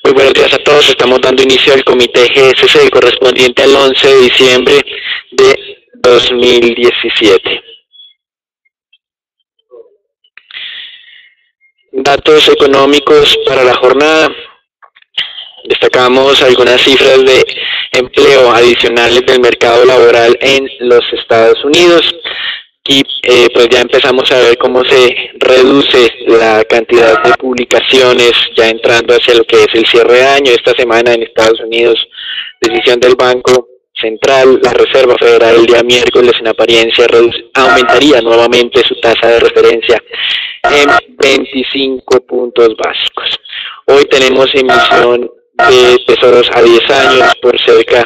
Muy buenos días a todos. Estamos dando inicio al comité GSC correspondiente al 11 de diciembre de 2017. Datos económicos para la jornada. Destacamos algunas cifras de empleo adicionales del mercado laboral en los Estados Unidos. Y pues ya empezamos a ver cómo se reduce la cantidad de publicaciones ya entrando hacia lo que es el cierre de año. Esta semana en Estados Unidos, decisión del Banco Central, la Reserva Federal el día miércoles en apariencia aumentaría nuevamente su tasa de referencia en 25 puntos básicos. Hoy tenemos emisión de tesoros a 10 años por cerca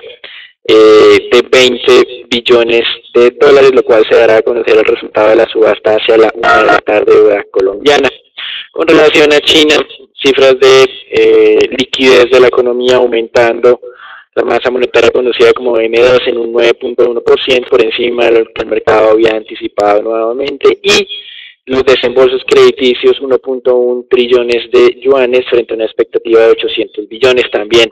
de 20 billones de dólares, lo cual se dará a conocer el resultado de la subasta hacia la 1 de la tarde hora colombiana. Con relación a China, cifras de liquidez de la economía aumentando, la masa monetaria conocida como M2 en un 9.1% por encima de lo que el mercado había anticipado nuevamente, y los desembolsos crediticios 1.1 trillones de yuanes frente a una expectativa de 800 billones, también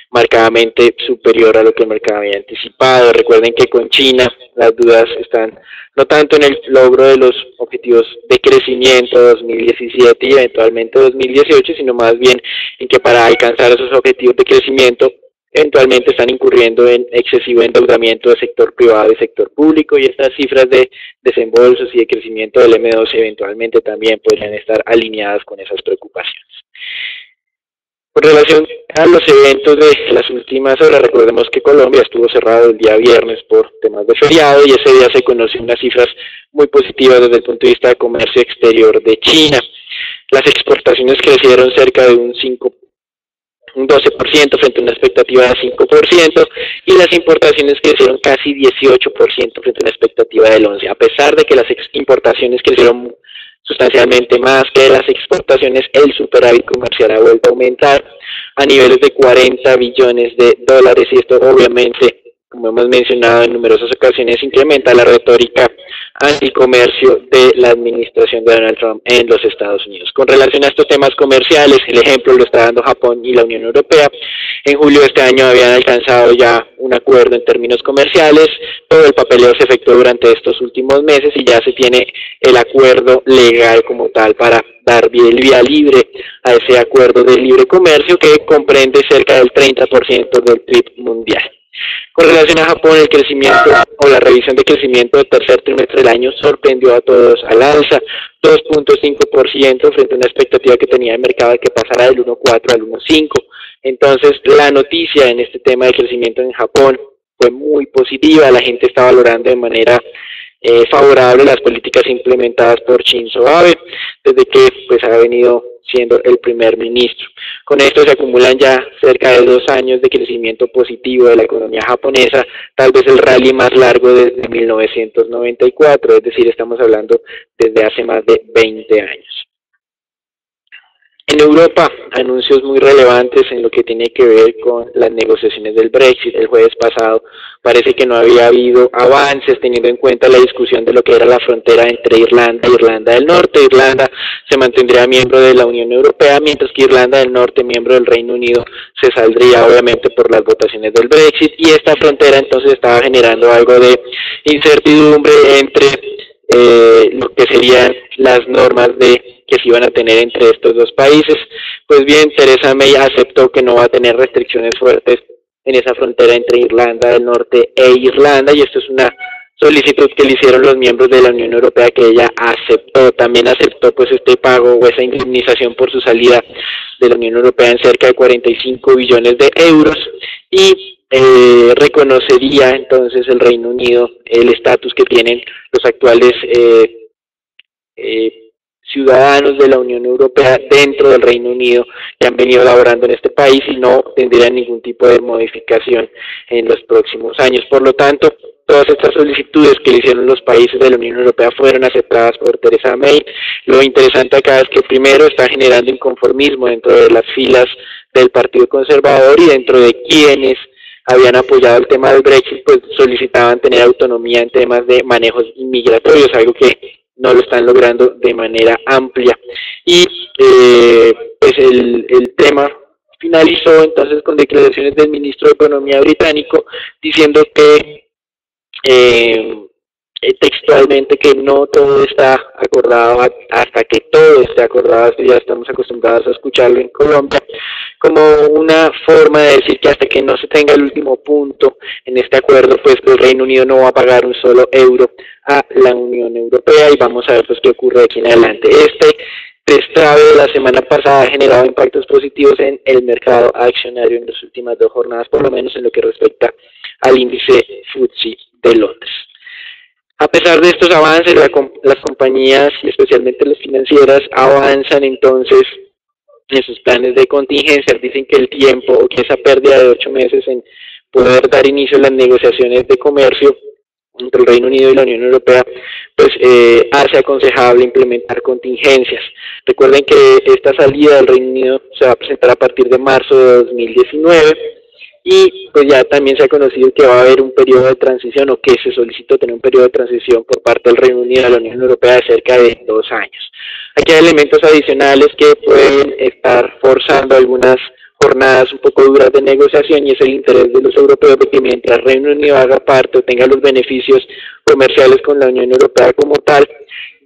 marcadamente superior a lo que el mercado había anticipado. Recuerden que con China las dudas están no tanto en el logro de los objetivos de crecimiento 2017 y eventualmente 2018, sino más bien en que para alcanzar esos objetivos de crecimiento eventualmente están incurriendo en excesivo endeudamiento del sector privado y sector público, y estas cifras de desembolsos y de crecimiento del M2 eventualmente también podrían estar alineadas con esas preocupaciones. Con relación a los eventos de las últimas horas, recordemos que Colombia estuvo cerrado el día viernes por temas de feriado, y ese día se conocen unas cifras muy positivas desde el punto de vista de comercio exterior de China. Las exportaciones crecieron cerca de un 12% frente a una expectativa de 5%, y las importaciones crecieron casi 18% frente a una expectativa del 11%. A pesar de que las importaciones crecieron sustancialmente más que las exportaciones, el superávit comercial ha vuelto a aumentar a niveles de 40 billones de dólares, y esto obviamente, como hemos mencionado en numerosas ocasiones, incrementa la retórica anticomercio de la administración de Donald Trump en los Estados Unidos. Con relación a estos temas comerciales, el ejemplo lo está dando Japón y la Unión Europea. En julio de este año habían alcanzado ya un acuerdo en términos comerciales. Todo el papeleo se efectuó durante estos últimos meses y ya se tiene el acuerdo legal como tal para dar vía libre a ese acuerdo de libre comercio que comprende cerca del 30% del PIB mundial. Con relación a Japón, el crecimiento o la revisión de crecimiento del tercer trimestre del año sorprendió a todos al alza, 2.5% frente a una expectativa que tenía el mercado de que pasara del 1.4 al 1.5. Entonces, la noticia en este tema de crecimiento en Japón fue muy positiva. La gente está valorando de manera favorable las políticas implementadas por Shinzo Abe desde que pues ha venido siendo el primer ministro. Con esto se acumulan ya cerca de 2 años de crecimiento positivo de la economía japonesa, tal vez el rally más largo desde 1994, es decir, estamos hablando desde hace más de 20 años. En Europa, anuncios muy relevantes en lo que tiene que ver con las negociaciones del Brexit. El jueves pasado parece que no había habido avances teniendo en cuenta la discusión de lo que era la frontera entre Irlanda e Irlanda del Norte. Irlanda se mantendría miembro de la Unión Europea, mientras que Irlanda del Norte, miembro del Reino Unido, se saldría obviamente por las votaciones del Brexit, y esta frontera entonces estaba generando algo de incertidumbre entre lo que serían las normas que se iban a tener entre estos dos países. Pues bien, Theresa May aceptó que no va a tener restricciones fuertes en esa frontera entre Irlanda del Norte e Irlanda, y esto es una solicitud que le hicieron los miembros de la Unión Europea que ella aceptó. También aceptó pues este pago o esa indemnización por su salida de la Unión Europea en cerca de 45 billones de euros, y reconocería entonces el Reino Unido el estatus que tienen los actuales ciudadanos de la Unión Europea dentro del Reino Unido que han venido laborando en este país, y no tendría ningún tipo de modificación en los próximos años. Por lo tanto, todas estas solicitudes que le hicieron los países de la Unión Europea fueron aceptadas por Theresa May. Lo interesante acá es que primero está generando inconformismo dentro de las filas del Partido Conservador, y dentro de quienes habían apoyado el tema del Brexit, pues solicitaban tener autonomía en temas de manejos inmigratorios, algo que no lo están logrando de manera amplia. Y pues el tema finalizó entonces con declaraciones del ministro de Economía británico diciendo que textualmente que no todo está acordado hasta que todo esté acordado. Esto ya estamos acostumbrados a escucharlo en Colombia, como una forma de decir que hasta que no se tenga el último punto en este acuerdo, pues el Reino Unido no va a pagar un solo euro a la Unión Europea, y vamos a ver pues qué ocurre de aquí en adelante. Este destrabe de la semana pasada ha generado impactos positivos en el mercado accionario en las últimas 2 jornadas, por lo menos en lo que respecta al índice FTSE de Londres. A pesar de estos avances, las compañías, y especialmente las financieras, avanzan entonces en sus planes de contingencia. Dicen que el tiempo, o que esa pérdida de 8 meses en poder dar inicio a las negociaciones de comercio entre el Reino Unido y la Unión Europea, pues hace aconsejable implementar contingencias. Recuerden que esta salida del Reino Unido se va a presentar a partir de marzo de 2019, y pues ya también se ha conocido que va a haber un periodo de transición, o que se solicitó tener un periodo de transición por parte del Reino Unido a la Unión Europea de cerca de 2 años. Aquí hay elementos adicionales que pueden estar forzando algunas jornadas un poco duras de negociación, y es el interés de los europeos de que mientras Reino Unido haga parte o tenga los beneficios comerciales con la Unión Europea como tal,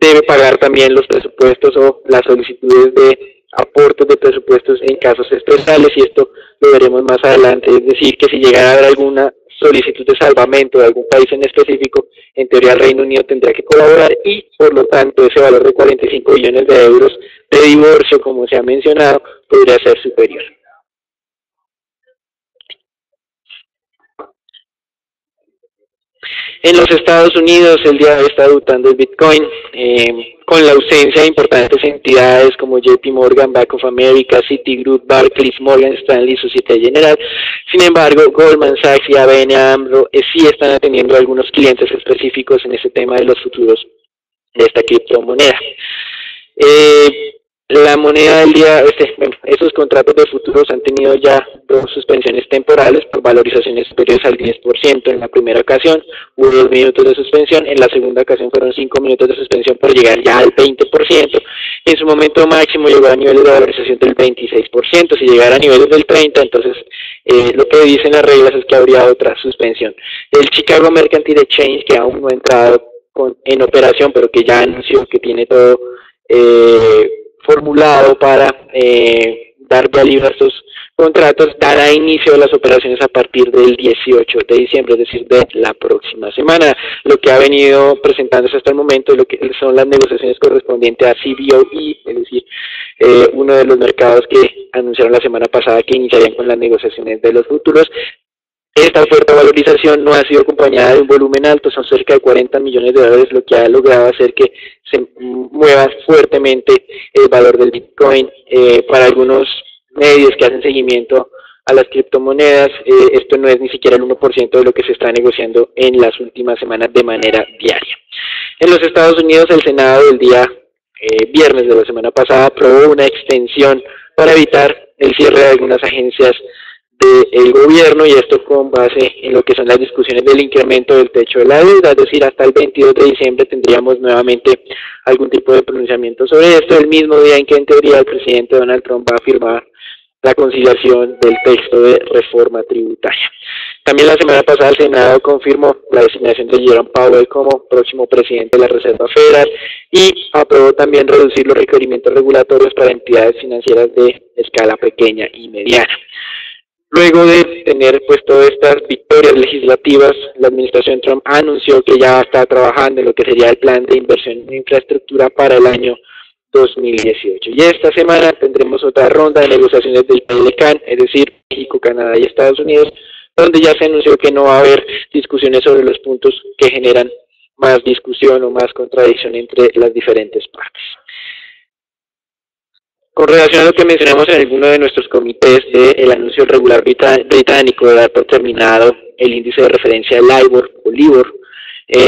debe pagar también los presupuestos o las solicitudes de aportes de presupuestos en casos especiales, y esto lo veremos más adelante. Es decir, que si llegara a haber alguna solicitud de salvamento de algún país en específico, en teoría el Reino Unido tendría que colaborar, y por lo tanto ese valor de 45 billones de euros de divorcio, como se ha mencionado, podría ser superior. En los Estados Unidos, el día de hoy está debutando el Bitcoin, con la ausencia de importantes entidades como JP Morgan, Bank of America, Citigroup, Barclays, Morgan Stanley, Societe General. Sin embargo, Goldman Sachs y ABN AMRO sí están atendiendo a algunos clientes específicos en ese tema de los futuros de esta criptomoneda. La moneda del día, esos contratos de futuros han tenido ya 2 suspensiones temporales por valorizaciones superiores al 10%. En la primera ocasión hubo 2 minutos de suspensión, en la segunda ocasión fueron 5 minutos de suspensión por llegar ya al 20%. En su momento máximo llegó a niveles de valorización del 26%. Si llegara a niveles del 30%, entonces lo que dicen las reglas es que habría otra suspensión. El Chicago Mercantile Exchange, que aún no ha entrado en operación, pero que ya anunció que tiene todo formulado para dar vía libre a estos contratos, dará inicio a las operaciones a partir del 18 de diciembre, es decir, de la próxima semana. Lo que ha venido presentándose hasta el momento, lo que son las negociaciones correspondientes a CBOE, es decir, uno de los mercados que anunciaron la semana pasada que iniciarían con las negociaciones de los futuros. Esta fuerte valorización no ha sido acompañada de un volumen alto, son cerca de 40 millones de dólares, lo que ha logrado hacer que se mueva fuertemente el valor del Bitcoin. Para algunos medios que hacen seguimiento a las criptomonedas, esto no es ni siquiera el 1% de lo que se está negociando en las últimas semanas de manera diaria. En los Estados Unidos, el Senado el día viernes de la semana pasada aprobó una extensión para evitar el cierre de algunas agencias del gobierno, y esto con base en lo que son las discusiones del incremento del techo de la deuda, es decir, hasta el 22 de diciembre tendríamos nuevamente algún tipo de pronunciamiento sobre esto, el mismo día en que en teoría el presidente Donald Trump va a firmar la conciliación del texto de reforma tributaria. También la semana pasada el Senado confirmó la designación de Jerome Powell como próximo presidente de la Reserva Federal, y aprobó también reducir los requerimientos regulatorios para entidades financieras de escala pequeña y mediana. Luego de tener pues todas estas victorias legislativas, la administración Trump anunció que ya está trabajando en lo que sería el plan de inversión en infraestructura para el año 2018. Y esta semana tendremos otra ronda de negociaciones del PLCAN, es decir, México, Canadá y Estados Unidos, donde ya se anunció que no va a haber discusiones sobre los puntos que generan más discusión o más contradicción entre las diferentes partes. Con relación a lo que mencionamos en alguno de nuestros comités del anuncio regular británico de dar por terminado el índice de referencia de LIBOR o LIBOR,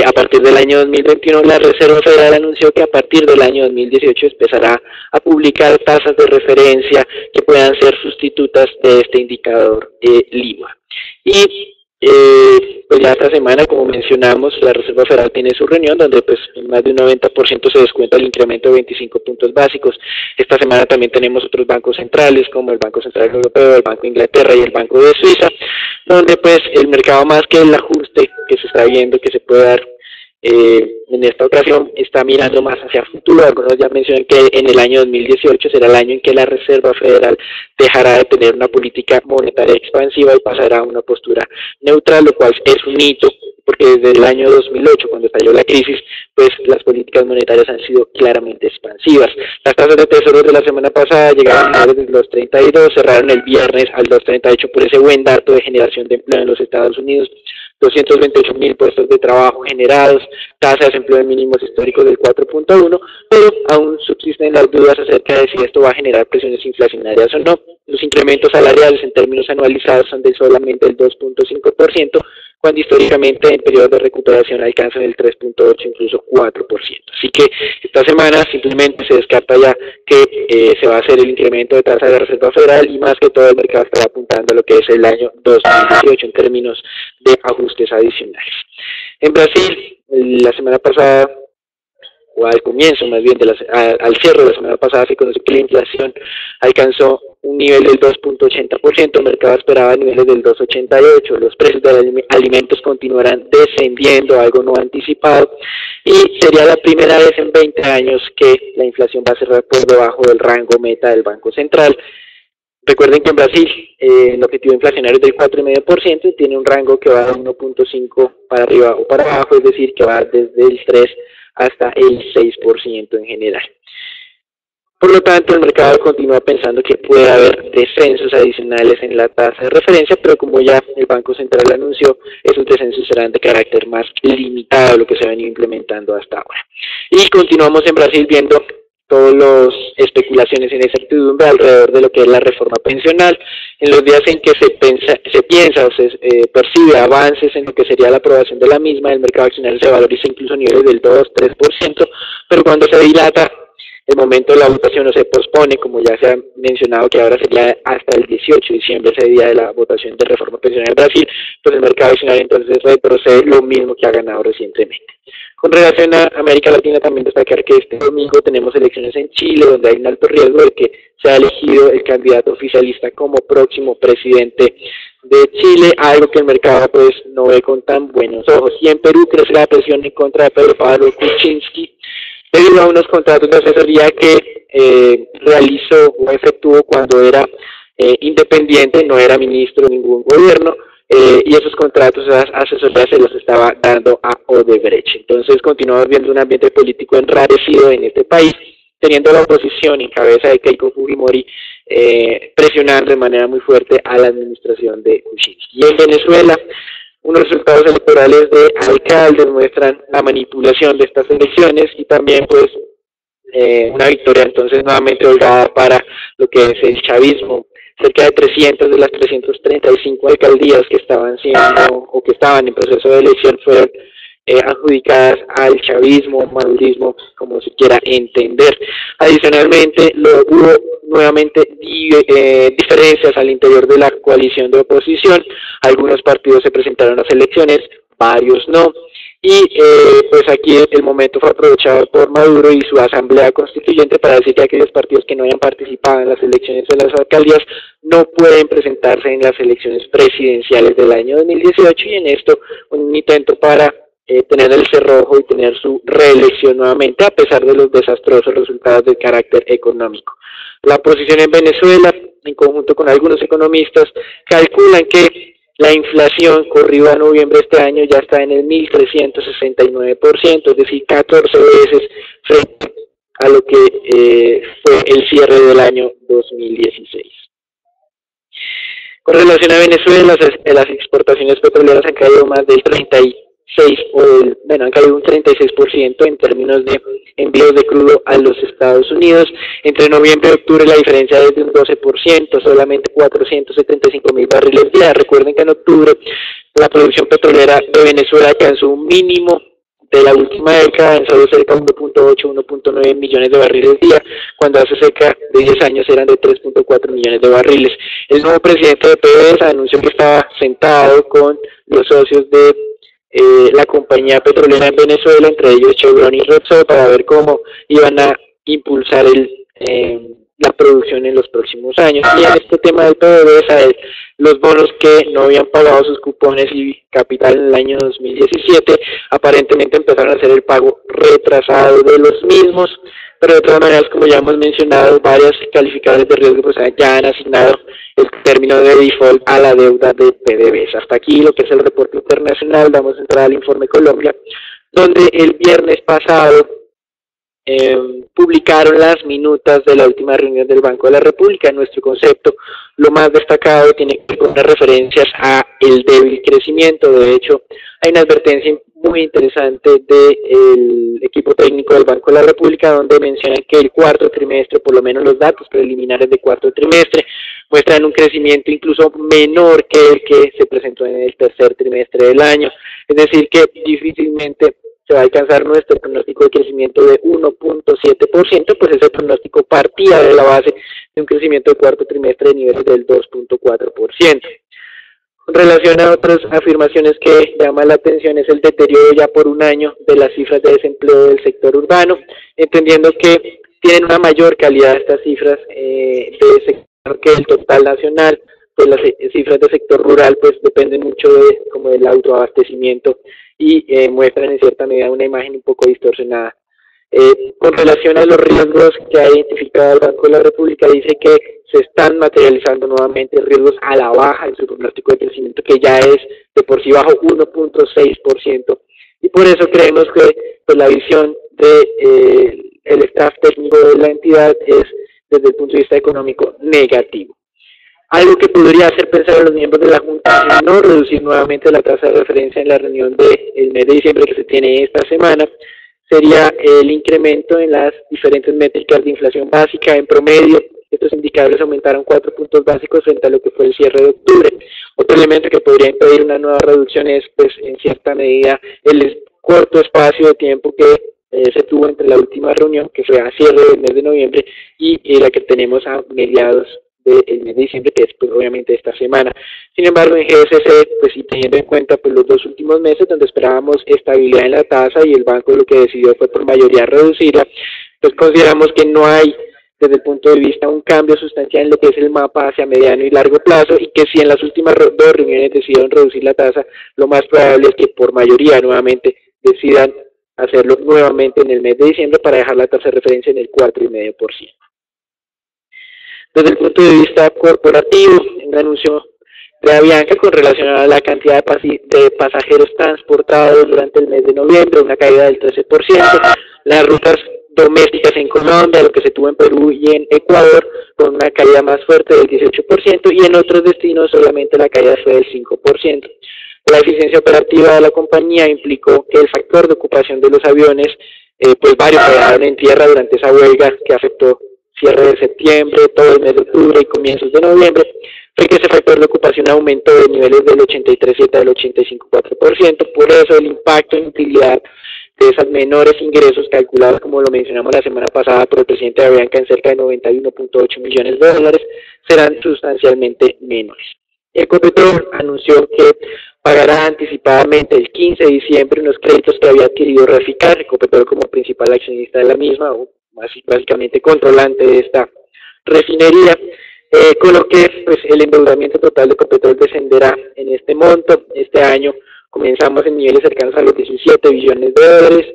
a partir del año 2021 la Reserva Federal anunció que a partir del año 2018 empezará a publicar tasas de referencia que puedan ser sustitutas de este indicador LIBOR. Y Pues ya esta semana, como mencionamos, la Reserva Federal tiene su reunión donde pues en más de un 90% se descuenta el incremento de 25 puntos básicos. Esta semana también tenemos otros bancos centrales como el Banco Central Europeo, el Banco de Inglaterra y el Banco de Suiza, donde pues el mercado, más que el ajuste que se está viendo que se puede dar en esta ocasión, está mirando más hacia el futuro. Algunos ya mencionan que en el año 2018 será el año en que la Reserva Federal dejará de tener una política monetaria expansiva y pasará a una postura neutral, lo cual es un hito, porque desde el año 2008, cuando estalló la crisis, pues las políticas monetarias han sido claramente expansivas. Las tasas de tesoro de la semana pasada llegaron a los 32, cerraron el viernes al 2,38 por ese buen dato de generación de empleo en los Estados Unidos. 228.000 puestos de trabajo generados, tasa de desempleo de mínimos históricos del 4.1, pero aún subsisten las dudas acerca de si esto va a generar presiones inflacionarias o no. Los incrementos salariales en términos anualizados son de solamente el 2.5%, cuando históricamente en periodos de recuperación alcanzan el 3.8, incluso 4%. Así que esta semana simplemente se descarta ya que se va a hacer el incremento de tasa de la Reserva Federal, y más que todo el mercado estará apuntando a lo que es el año 2018 en términos de ajustes adicionales. En Brasil, la semana pasada, o al comienzo más bien, al cierre de la semana pasada, se conoció que la inflación alcanzó un nivel del 2.80%, el mercado esperaba niveles del 2.88%, los precios de alimentos continuarán descendiendo, algo no anticipado, y sería la primera vez en 20 años que la inflación va a cerrar por debajo del rango meta del Banco Central. Recuerden que en Brasil el objetivo inflacionario es del 4,5% y tiene un rango que va de 1.5 para arriba o para abajo, es decir, que va desde el 3 hasta el 6% en general. Por lo tanto, el mercado continúa pensando que puede haber descensos adicionales en la tasa de referencia, pero como ya el Banco Central anunció, esos descensos serán de carácter más limitado a lo que se ha venido implementando hasta ahora. Y continuamos en Brasil viendo todas las especulaciones en incertidumbre alrededor de lo que es la reforma pensional. En los días en que se piensa o se percibe avances en lo que sería la aprobación de la misma, el mercado accionario se valoriza incluso a niveles del 2-3%, pero cuando se dilata el momento de la votación o se pospone, como ya se ha mencionado que ahora sería hasta el 18 de diciembre, ese día de la votación de reforma pensional en Brasil, pues el mercado accionario entonces retrocede lo mismo que ha ganado recientemente. Con relación a América Latina, también destacar que este domingo tenemos elecciones en Chile, donde hay un alto riesgo de que sea elegido el candidato oficialista como próximo presidente de Chile, algo que el mercado pues no ve con tan buenos ojos. Y en Perú crece la presión en contra de Pedro Pablo Kuczynski, debido a unos contratos de asesoría que realizó o efectuó cuando era independiente, no era ministro de ningún gobierno, y esos contratos, esas asesorías se los estaba dando a Odebrecht. Entonces continuamos viendo un ambiente político enrarecido en este país, teniendo la oposición en cabeza de Keiko Fujimori presionando de manera muy fuerte a la administración de Kuczynski. Y en Venezuela, unos resultados electorales de alcaldes muestran la manipulación de estas elecciones y también pues una victoria entonces nuevamente holgada para lo que es el chavismo. Cerca de 300 de las 335 alcaldías que estaban siendo o que estaban en proceso de elección fueron adjudicadas al chavismo, madurismo, como se quiera entender. Adicionalmente, hubo nuevamente diferencias al interior de la coalición de oposición. Algunos partidos se presentaron a las elecciones, varios no. Y pues aquí el momento fue aprovechado por Maduro y su asamblea constituyente para decir que aquellos partidos que no hayan participado en las elecciones de las alcaldías no pueden presentarse en las elecciones presidenciales del año 2018, y en esto un intento para tener el cerrojo y tener su reelección nuevamente a pesar de los desastrosos resultados de carácter económico. La oposición en Venezuela, en conjunto con algunos economistas, calculan que la inflación corrido a noviembre de este año ya está en el 1.369%, es decir, 14 veces frente a lo que fue el cierre del año 2016. Con relación a Venezuela, las exportaciones petroleras han caído más del 36%, han caído un 36% en términos de envíos de crudo a los Estados Unidos. Entre noviembre y octubre la diferencia es de un 12%, solamente 475.000 barriles día. Recuerden que en octubre la producción petrolera de Venezuela alcanzó un mínimo de la última década en solo cerca de 1.8, 1.9 millones de barriles día, cuando hace cerca de 10 años eran de 3.4 millones de barriles. El nuevo presidente de PDVSA anunció que estaba sentado con los socios de la compañía petrolera en Venezuela, entre ellos Chevron y Repsol, para ver cómo iban a impulsar la producción en los próximos años. Y en este tema del PDVSA, los bonos que no habían pagado sus cupones y capital en el año 2017, aparentemente empezaron a hacer el pago retrasado de los mismos, pero de todas maneras, como ya hemos mencionado, varias calificadoras de riesgo pues, ya han asignado el término de default a la deuda de PDVSA. Hasta aquí lo que es el reporte internacional. Vamos a entrar al informe Colombia, donde el viernes pasado publicaron las minutas de la última reunión del Banco de la República. En nuestro concepto, lo más destacado tiene que ver con las referencias a el débil crecimiento. De hecho, hay una advertencia muy interesante del equipo técnico del Banco de la República, donde mencionan que el cuarto trimestre, por lo menos los datos preliminares de cuarto trimestre, muestran un crecimiento incluso menor que el que se presentó en el tercer trimestre del año. Es decir, que difícilmente se va a alcanzar nuestro pronóstico de crecimiento de 1.7%, pues ese pronóstico partía de la base de un crecimiento del cuarto trimestre de niveles del 2.4%. En relación a otras afirmaciones que llaman la atención es el deterioro ya por un año de las cifras de desempleo del sector urbano, entendiendo que tienen una mayor calidad estas cifras de sector que el total nacional. Pues las cifras del sector rural pues dependen mucho como del autoabastecimiento y muestran en cierta medida una imagen un poco distorsionada. Con relación a los riesgos que ha identificado el Banco de la República, dice que se están materializando nuevamente riesgos a la baja en su pronóstico de crecimiento, que ya es de por sí bajo 1.6%, y por eso creemos que pues, la visión de el staff técnico de la entidad es, desde el punto de vista económico, negativo. Algo que podría hacer pensar a los miembros de la Junta es no reducir nuevamente la tasa de referencia en la reunión del mes de diciembre que se tiene esta semana, sería el incremento en las diferentes métricas de inflación básica. En promedio, estos indicadores aumentaron 4 puntos básicos frente a lo que fue el cierre de octubre. Otro elemento que podría impedir una nueva reducción es, pues, en cierta medida, el corto espacio de tiempo que se tuvo entre la última reunión, que fue a cierre del mes de noviembre, y la que tenemos a mediados del mes de diciembre, que es pues, obviamente esta semana. Sin embargo, en GSC, pues y teniendo en cuenta pues, los dos últimos meses donde esperábamos estabilidad en la tasa y el banco lo que decidió fue por mayoría reducirla, pues consideramos que no hay desde el punto de vista un cambio sustancial en lo que es el mapa hacia mediano y largo plazo, y que si en las últimas dos reuniones decidieron reducir la tasa, lo más probable es que por mayoría nuevamente decidan hacerlo nuevamente en el mes de diciembre para dejar la tasa de referencia en el 4,5%. Desde el punto de vista corporativo, un anuncio de Avianca con relación a la cantidad de pasajeros transportados durante el mes de noviembre, una caída del 13%, las rutas domésticas en Colombia, lo que se tuvo en Perú y en Ecuador, con una caída más fuerte del 18%, y en otros destinos solamente la caída fue del 5%. La eficiencia operativa de la compañía implicó que el factor de ocupación de los aviones, pues varios quedaron en tierra durante esa huelga que afectó cierre de septiembre, todo el mes de octubre y comienzos de noviembre, fue que ese factor de ocupación aumentó de niveles del 83,7% al 85,4%, por eso el impacto en utilidad de esos menores ingresos calculados, como lo mencionamos la semana pasada por el presidente de Avianca, en cerca de 91.8 millones de dólares, serán sustancialmente menores. Ecopetrol anunció que pagará anticipadamente el 15 de diciembre unos créditos que había adquirido Reficar, Ecopetrol como principal accionista de la misma, o básicamente controlante de esta refinería, con lo que pues, el endeudamiento total de Ecopetrol descenderá en este monto. Este año comenzamos en niveles cercanos a los 17 billones de dólares,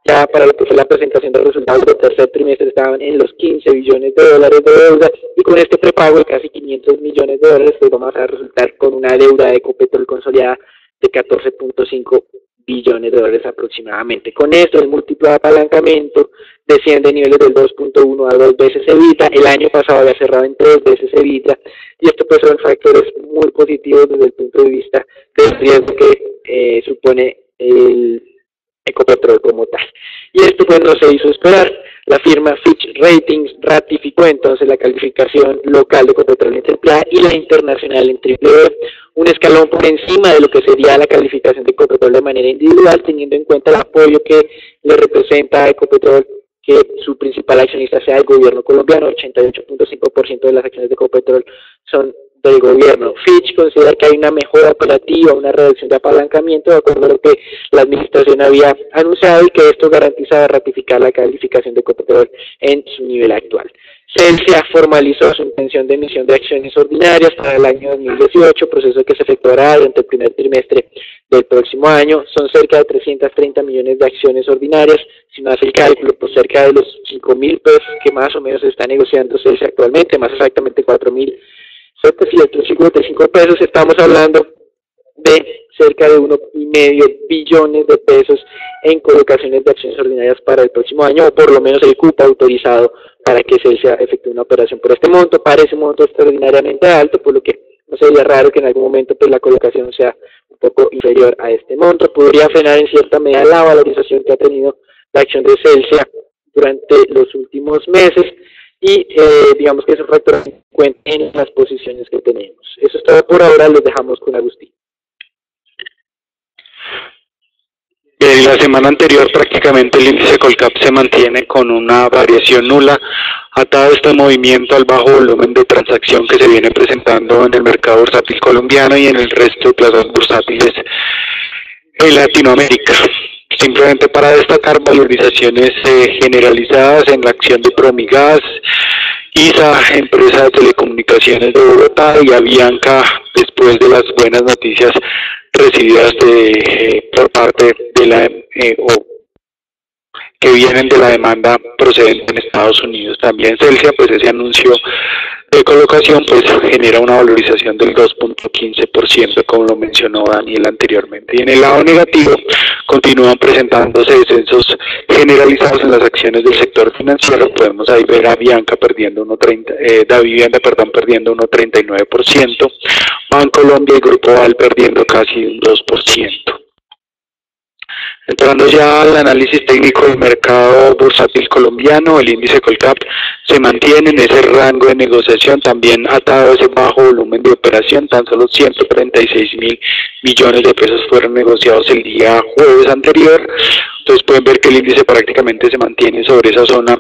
ya para lo que fue la presentación de resultados del tercer trimestre estaban en los 15 billones de dólares de deuda, y con este prepago de casi 500 millones de dólares, pues vamos a resultar con una deuda de Ecopetrol consolidada de 14.5 billones de dólares aproximadamente. Con esto, el múltiplo de apalancamiento desciende a niveles del 2.1 a 2 veces EBITDA. El año pasado había cerrado en 3 veces EBITDA, y esto pues son factores muy positivos desde el punto de vista del riesgo que supone el Ecopetrol como tal. Y esto pues no se hizo esperar. La firma Fitch Ratings ratificó entonces la calificación local de Ecopetrol en AAA y la internacional en AAA, un escalón por encima de lo que sería la calificación de Ecopetrol de manera individual, teniendo en cuenta el apoyo que le representa a Ecopetrol que su principal accionista sea el gobierno colombiano. 88.5% de las acciones de Ecopetrol son del gobierno. Fitch considera que hay una mejora operativa, una reducción de apalancamiento, de acuerdo a lo que la administración había anunciado, y que esto garantiza ratificar la calificación de Ecopetrol en su nivel actual. Celsia formalizó su intención de emisión de acciones ordinarias para el año 2018, proceso que se efectuará durante el primer trimestre del próximo año. Son cerca de 330 millones de acciones ordinarias, si no hace el cálculo, pues cerca de los 5.000 pesos que más o menos se está negociando Celsia actualmente, más exactamente 4.755 pesos. Estamos hablando de cerca de 1,5 billones de pesos en colocaciones de acciones ordinarias para el próximo año, o por lo menos el cupo autorizado para que Celsia efectúe una operación por este monto. Parece un monto extraordinariamente alto, por lo que no sería raro que en algún momento pues la colocación sea un poco inferior a este monto. Podría frenar en cierta medida la valorización que ha tenido la acción de Celsia durante los últimos meses, y digamos que es un factor en cuenta en las posiciones que tenemos. Eso es todo por ahora, los dejamos con Agustín. La semana anterior prácticamente el índice Colcap se mantiene con una variación nula, atado este movimiento al bajo volumen de transacción que se viene presentando en el mercado bursátil colombiano y en el resto de plazas bursátiles en Latinoamérica. Simplemente para destacar valorizaciones generalizadas en la acción de Promigas, ISA, empresa de telecomunicaciones de Bogotá, y Avianca, después de las buenas noticias recibidas por parte de la que vienen de la demanda procedente en Estados Unidos. También Celsia, pues ese anuncio de colocación pues genera una valorización del 2.15%, como lo mencionó Daniel anteriormente. Y en el lado negativo continúan presentándose descensos generalizados en las acciones del sector financiero. Podemos ahí ver a Bianca perdiendo Davivienda perdiendo 1.39%, Bancolombia y Grupo Val perdiendo casi un 2%. Entrando ya al análisis técnico del mercado bursátil colombiano, el índice Colcap se mantiene en ese rango de negociación, también atado a ese bajo volumen de operación. Tan solo 136.000 millones de pesos fueron negociados el día jueves anterior. Entonces pueden ver que el índice prácticamente se mantiene sobre esa zona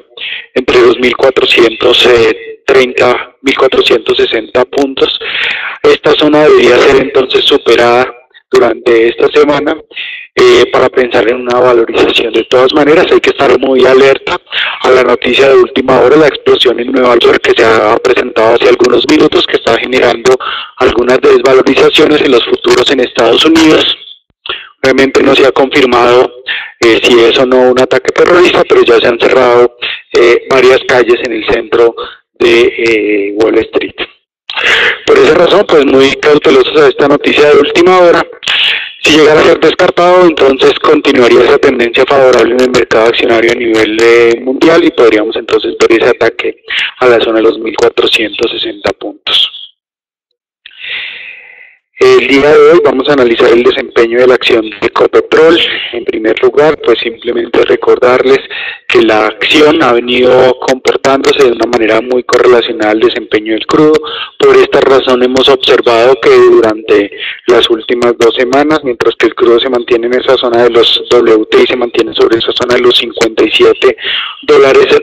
entre los 1.460 puntos. Esta zona debería ser entonces superada durante esta semana para pensar en una valorización. De todas maneras, hay que estar muy alerta a la noticia de última hora, la explosión en Nueva York que se ha presentado hace algunos minutos, que está generando algunas desvalorizaciones en los futuros en Estados Unidos. Obviamente no se ha confirmado si es o no un ataque terrorista, pero ya se han cerrado varias calles en el centro de Wall Street. Por esa razón, pues muy cautelosos a esta noticia de última hora. Si llegara a ser descartado, entonces continuaría esa tendencia favorable en el mercado accionario a nivel mundial, y podríamos entonces ver ese ataque a la zona de los 1.460 puntos. El día de hoy vamos a analizar el desempeño de la acción de Ecopetrol. En primer lugar, pues simplemente recordarles que la acción ha venido comportándose de una manera muy correlacionada al desempeño del crudo. Por esta razón hemos observado que durante las últimas 2 semanas, mientras que el crudo se mantiene en esa zona de los WTI, se mantiene sobre esa zona de los $57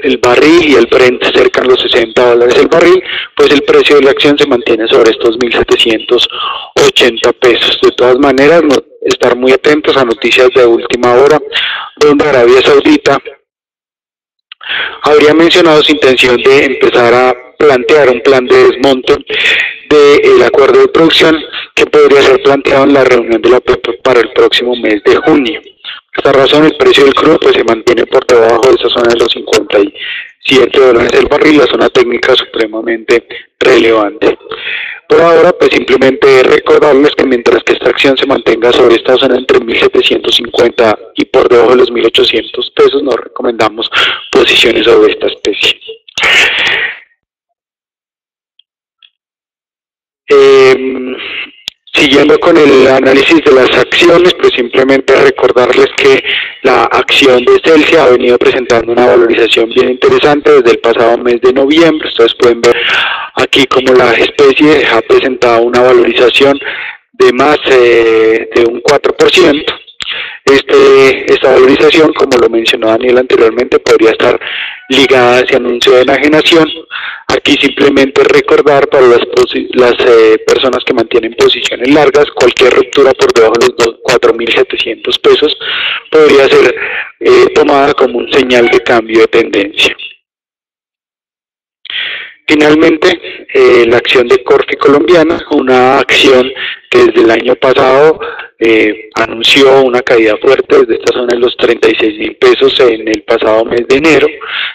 el barril, y el Brent cerca de los $60 el barril, pues el precio de la acción se mantiene sobre estos 1.780 pesos. De todas maneras, estar muy atentos a noticias de última hora, donde Arabia Saudita habría mencionado su intención de empezar a plantear un plan de desmonte del acuerdo de producción que podría ser planteado en la reunión de la OPEP para el próximo mes de junio. Por esta razón, el precio del crudo pues se mantiene por debajo de esa zona de los $57 el barril, la zona técnica supremamente relevante. Por ahora, pues simplemente recordarles que mientras que esta acción se mantenga sobre esta zona entre 1.750 y por debajo de los 1.800 pesos, nos recomendamos posiciones sobre esta especie. Siguiendo con el análisis de las acciones, pues simplemente recordarles que la acción de Celsia ha venido presentando una valorización bien interesante desde el pasado mes de noviembre. Ustedes pueden ver aquí como la especie ha presentado una valorización de más de un 4%. Esta valorización, como lo mencionó Daniel anteriormente, podría estar ligada a ese anuncio de enajenación. Aquí simplemente recordar para las personas que mantienen posiciones largas, cualquier ruptura por debajo de los 4.700 pesos podría ser tomada como un señal de cambio de tendencia. Finalmente, la acción de Corfi colombiana, una acción que desde el año pasado anunció una caída fuerte desde esta zona de los 36.000 pesos en el pasado mes de enero,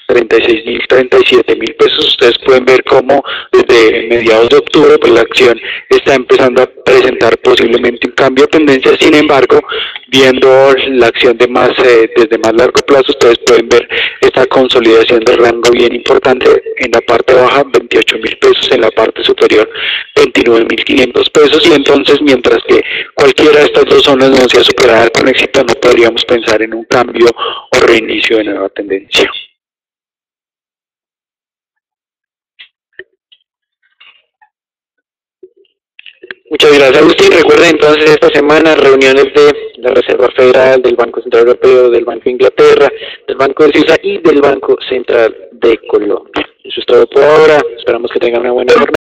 36.000, 37.000 pesos. Ustedes pueden ver cómo desde mediados de octubre pues la acción está empezando a presentar posiblemente un cambio de tendencia. Sin embargo, viendo la acción de desde más largo plazo, ustedes pueden ver esta consolidación de rango bien importante en la parte baja, 28.000 pesos, en la parte superior 29.500 pesos, y entonces mientras que cualquiera de estas dos zonas no sea superada con éxito, no podríamos pensar en un cambio o reinicio de nueva tendencia. Muchas gracias, Agustín. Recuerden entonces esta semana reuniones de la Reserva Federal, del Banco Central Europeo, del Banco de Inglaterra, del Banco de Suiza y del Banco Central de Colombia. Eso es todo por ahora. Esperamos que tengan una buena jornada.